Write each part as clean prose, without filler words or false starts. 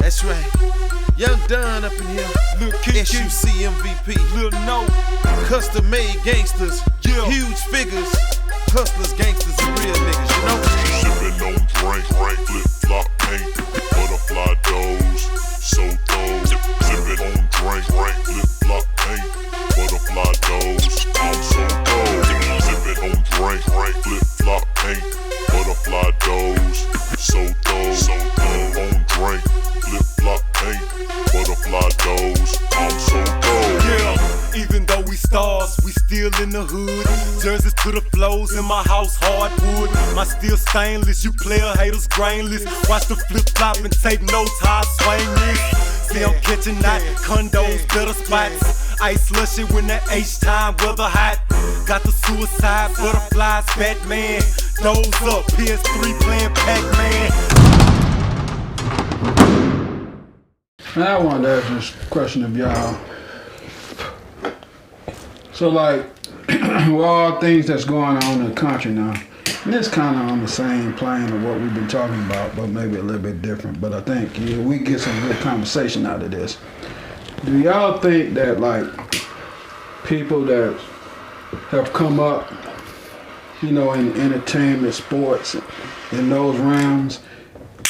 That's right. Young Dunn up in here. Lil Kiki. SUC MVP. Lil No. Custom made gangsters. Yeah. Huge figures. Hustlers, gangsters, and real niggas, you know? Sippin' on drink, flip flop paint, butterfly doors, so dope. Sippin' on drink, flip flop paint, butterfly doors, I'm so dope. Sippin' on drink, flip flop paint, butterfly doors, so dope. On drink, flip flop paint, butterfly doors, I'm so dope. Yeah, even though we stars, we still in the hood. Jerseys to the flows in my house, hardwood. My steel stainless, you player haters grainless. Watch the flip flop and take notes how I swing this. See, I'm catching that condos, better spots. Ice slushy when that H-time weather hot. Got the suicide, butterflies, Batman. Doze up, PS3 playing Pac-Man. I wanted to ask this question of y'all. So like, with all things that's going on in the country now, and it's kind of on the same plane of what we've been talking about, but maybe a little bit different. But I think we get some good conversation out of this. Do y'all think that like people that have come up, you know, in entertainment, sports, in those realms,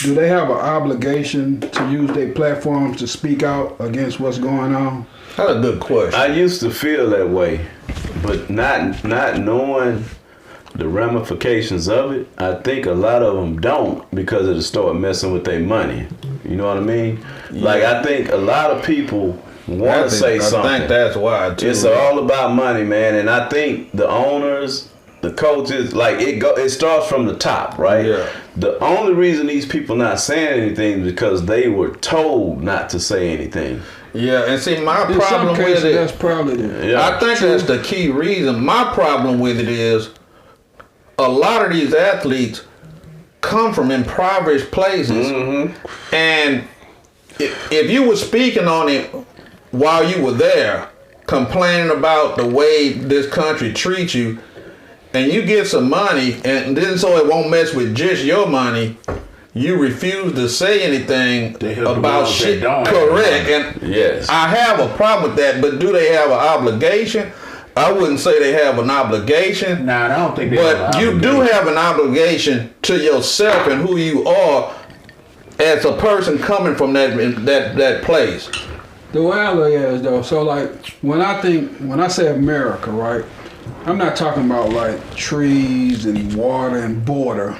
do they have an obligation to use their platforms to speak out against what's going on? That's a good question. I used to feel that way, but not knowing the ramifications of it, I think a lot of them don't because it'll start messing with their money. You know what I mean? Yeah. Like, I think a lot of people want to say something. I think that's why, too. It's all about money, man, and I think the owners, the coaches, like it starts from the top, right? Yeah. The only reason these people not saying anything is because they were told not to say anything. Yeah, and see, my In problem some cases, with it, that's probably the, Yeah. I think that's the key reason. My problem with it is a lot of these athletes come from impoverished places, and if you were speaking on it while you were there, complaining about the way this country treats you, and you get some money, and then so it won't mess with just your money, you refuse to say anything about shit. Correct. And yes, I have a problem with that, but do they have an obligation? I wouldn't say they have an obligation. Nah, I don't think they but have an you obligation. do have an obligation to yourself and who you are as a person coming from that place. The way I look at it is though, so like when I say America, right, I'm not talking about like trees and water and borders.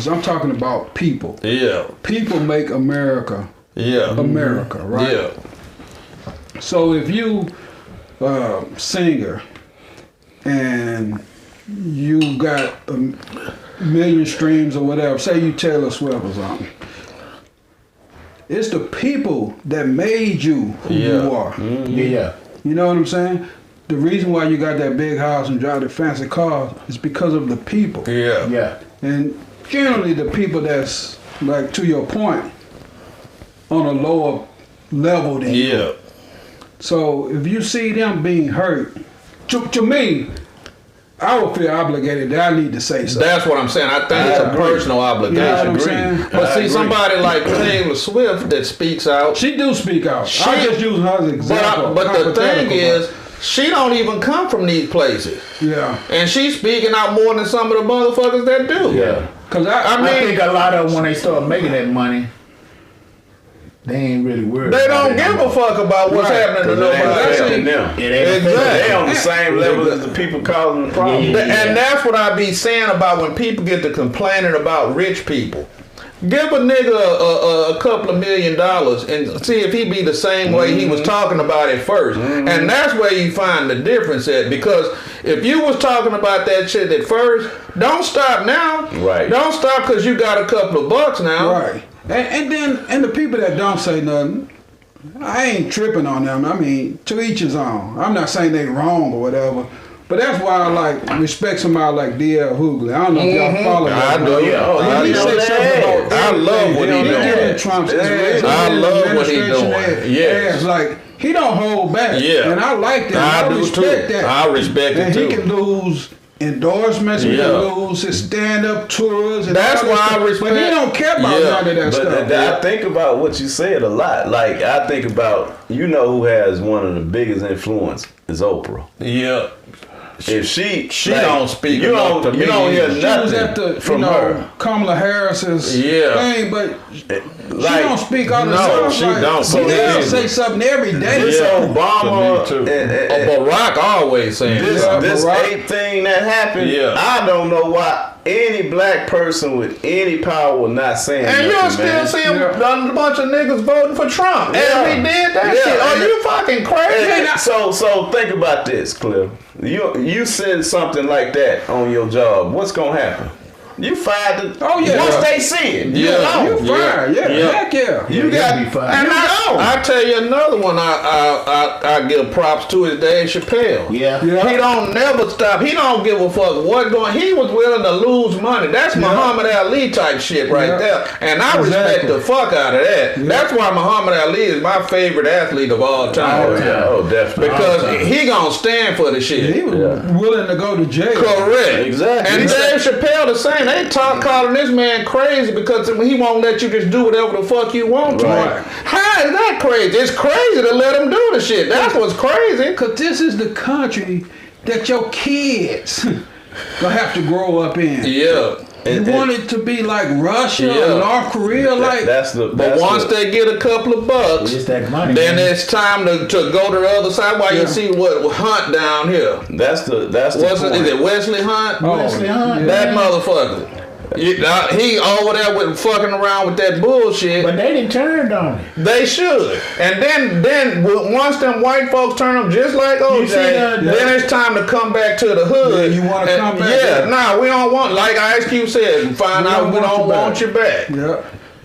I'm talking about people. Yeah. People make America. Yeah. America, right? Yeah. So if you singer and you got a million streams or whatever, say you Taylor Swift or something, it's the people that made you who you are. Yeah. You know what I'm saying? The reason why you got that big house and drive the fancy cars is because of the people. Yeah. Yeah. And generally the people that's, like to your point, on a lower level than you. Yeah. So if you see them being hurt, to me, I would feel obligated that I need to say something. That's what I'm saying. I think it's a personal obligation. You know what I'm saying? But see, somebody like Taylor Swift that speaks out. She do speak out. I just use her as an example. But the thing is, she don't even come from these places. Yeah. And she's speaking out more than some of the motherfuckers that do. Yeah. Cause I think a lot of them, when they start making that money, they ain't really worried. They don't give a fuck about what's happening to nobody else. They on the same level as the people causing the problem. And that's what I be saying about when people get to complaining about rich people. Give a nigga a couple of $1 million and see if he be the same way he was talking about it first. And that's where you find the difference at, because if you was talking about that shit at first, don't stop now. Right. Don't stop because you got a couple of bucks now. Right. And the people that don't say nothing, I ain't tripping on them. I mean, to each his own. I'm not saying they wrong or whatever. But that's why I like respect somebody like D.L. Hughley. I don't know if y'all follow I him. do. I love what he doing. I love what he doing. Yes. Like, he don't hold back. Yeah. And I like that. I do respect too. that. I respect it and too. And he can lose endorsements with Yeah. the lose, his stand-up tours. And That's all that why I stuff. respect- But he don't care about Yeah. none of that But stuff. I think about what you said a lot. Like I think about, you know, who has one of the biggest influence is Oprah. Yeah. If she Like, don't speak you enough don't to you me don't hear either. She nothing was at the, from her. Kamala Harris's Yeah. thing, but Like, she don't speak all the no, time. she like, don't. She So does yeah. say something every day. This Yeah. Obama To me too. and Barack always saying this that. this Barack. ape thing that happened. Yeah. I don't know why any black person with any power was not saying And nothing, you'll still man. see Yeah. a bunch of niggas voting for Trump. Yeah. And we did that Yeah. shit. Are you fucking crazy? And so think about this, Cliff. You said something like that on your job. What's gonna happen? You fired the. Oh, yeah. Once they see it, you Yeah. know. You fired, yeah. Heck yeah. You got. be fine. And I tell you another one I give props to is Dave Chappelle. Yeah. Yeah. He don't never stop. He don't give a fuck what going. He was willing to lose money. That's Muhammad Ali type shit right Yeah. there. And I respect Exactly. the fuck out of that. That's why Muhammad Ali is my favorite athlete of all time. Oh, yeah. Oh, definitely. Because he gonna stand for the shit. He was willing to go to jail. Correct. Exactly. And Dave Chappelle the same. They calling this man crazy because he won't let you just do whatever the fuck you want to. Right. How is that crazy? It's crazy to let him do the shit. That's what's crazy. Because this is the country that your kids gonna have to grow up in. Yeah. You want it to be like Russia Yeah. or North Korea, like But once they get a couple of bucks, It's that money. then man. it's time to go to the other side. Why Yeah. you see what Hunt down here? That's the What's it? point. Is it Wesley Hunt? Wesley Hunt. That motherfucker. He over there with fucking around with that bullshit. But they didn't turn on it. They should. And then once them white folks turn them just like OJ, see that- then it's time to come back to the hood. Yeah, you wanna And- come back, Yeah, yeah. nah, we don't want, like Ice Cube said, find out we don't want you back. Yeah.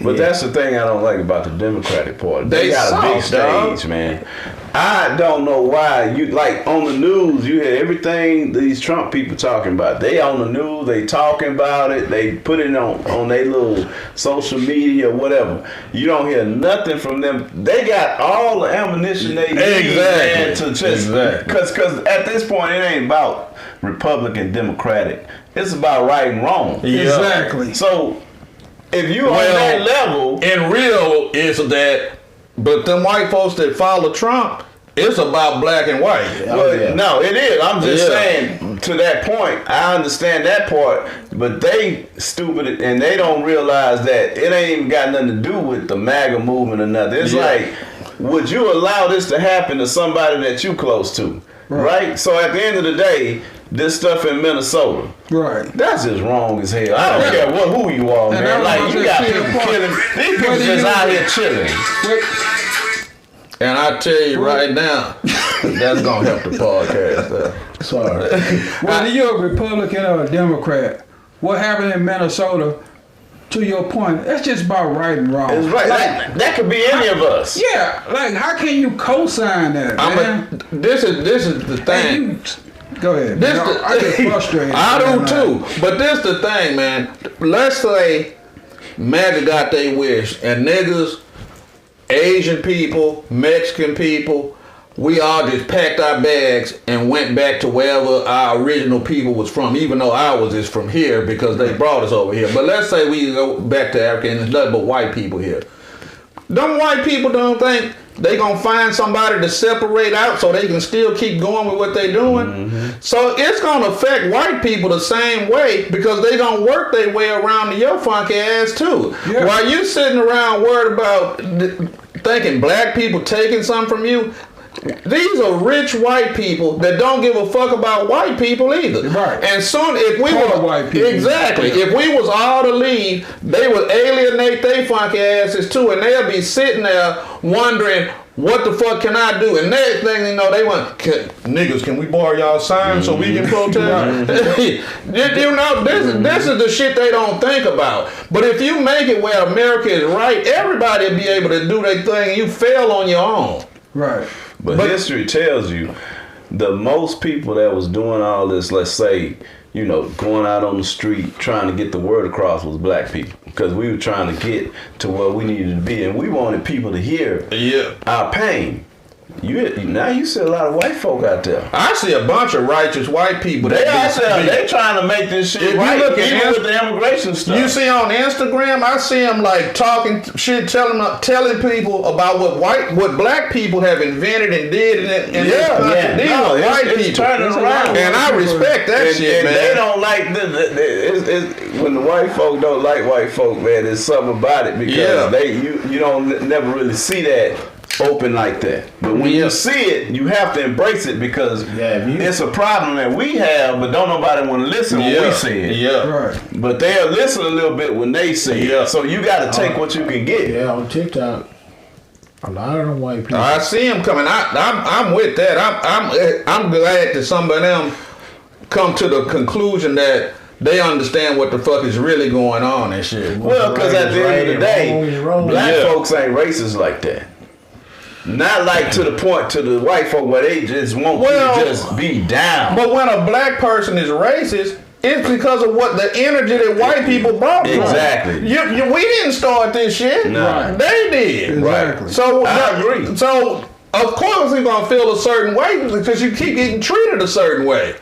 But that's the thing I don't like about the Democratic Party. They They got a big soft, dog. stage, man. I don't know why you like on the news. You hear everything these Trump people talking about. They on the news. They talking about it. They put it on their little social media, whatever. You don't hear nothing from them. They got all the ammunition they need, Exactly. man, to just Exactly. because at this point it ain't about Republican, Democratic. It's about right and wrong. Yeah. Exactly. So if you on Well, that level. In real is that, but them white folks that follow Trump, it's about black and white. Well, yeah. no, it is. I'm just Yeah. saying to that point. I understand that part, but they stupid and they don't realize that it ain't even got nothing to do with the MAGA movement or nothing. It's Yeah. like, would you allow this to happen to somebody that you close to? Right. So at the end of the day, this stuff in Minnesota, Right. that's just wrong as hell. I don't care who you are, And man. I Like was you gonna got say, people apart- killing. These people Whether just you- out here chilling. Wait, And I tell you right now, that's gonna help the podcast. Sorry. whether you're a Republican or a Democrat, what happened in Minnesota, to your point, that's just about right and wrong. It's right. Like, That could be any of us. yeah, like how can you co-sign that, man? This is the Hey, thing. you, go ahead. This man. the, I get frustrated. I do man. too. But this the thing, man. Let's say MAGA got their wish, and niggas, Asian people, Mexican people, we all just packed our bags and went back to wherever our original people was from, even though ours is from here because they brought us over here. But let's say we go back to Africa and there's nothing but white people here. Them white people don't think they gonna find somebody to separate out so they can still keep going with what they doing. So it's gonna affect white people the same way because they gonna work their way around to your funky ass too. Yeah. While you sitting around worried about thinking black people taking something from you, these are rich white people that don't give a fuck about white people either. Right. And soon, if we Poor were white people. exactly, if we was all to leave, they would alienate their funky asses too, and they'll be sitting there wondering, what the fuck can I do? And next thing you know, they want, niggas, can we borrow y'all signs so we can protest? You know, this is the shit they don't think about. But if you make it where America is right, everybody will be able to do their thing. You fail on your own. Right. But history tells you the most people that was doing all this, let's say, you know, going out on the street trying to get the word across was black people. Because we were trying to get to where we needed to be. And we wanted people to hear our pain. Now you see a lot of white folk out there. I see a bunch of righteous white people. They out there. They trying to make this shit If you right. look at Even with the immigration stuff. You see on Instagram, I see them like talking shit, telling people about what black people have invented and did in this country. These are white people. It's turning around. And I respect that shit, and man. they don't like when the white folk don't like white folk, man. There's something about it because you don't never really see that open like that. But when you see it, you have to embrace it because it's a problem that we have, but don't nobody want to listen when we see it. Yeah. Right. But they'll listen a little bit when they see it. So you got to take what you can get. Yeah, on TikTok, a lot of them white people. I see them coming. I'm with that. I'm glad that some of them come to the conclusion that they understand what the fuck is really going on and shit. Well, because at the end of the day, black folks ain't racist like that. Not like to the point to the white folk where they just want you to just be down. But when a black person is racist, it's because of what the energy that white people brought to them. Exactly. We didn't start this shit. No. They did. Exactly. Right. So I agree. So of course we're gonna feel a certain way because you keep getting treated a certain way.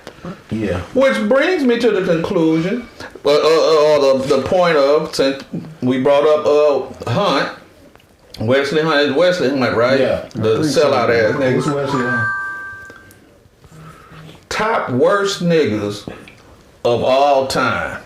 Yeah. Which brings me to the conclusion, or the point of, since we brought up Hunt. Wesley Hunt, right? Yeah. The sellout ass Who's niggas. Wesley Hunt? Top worst niggas of all time.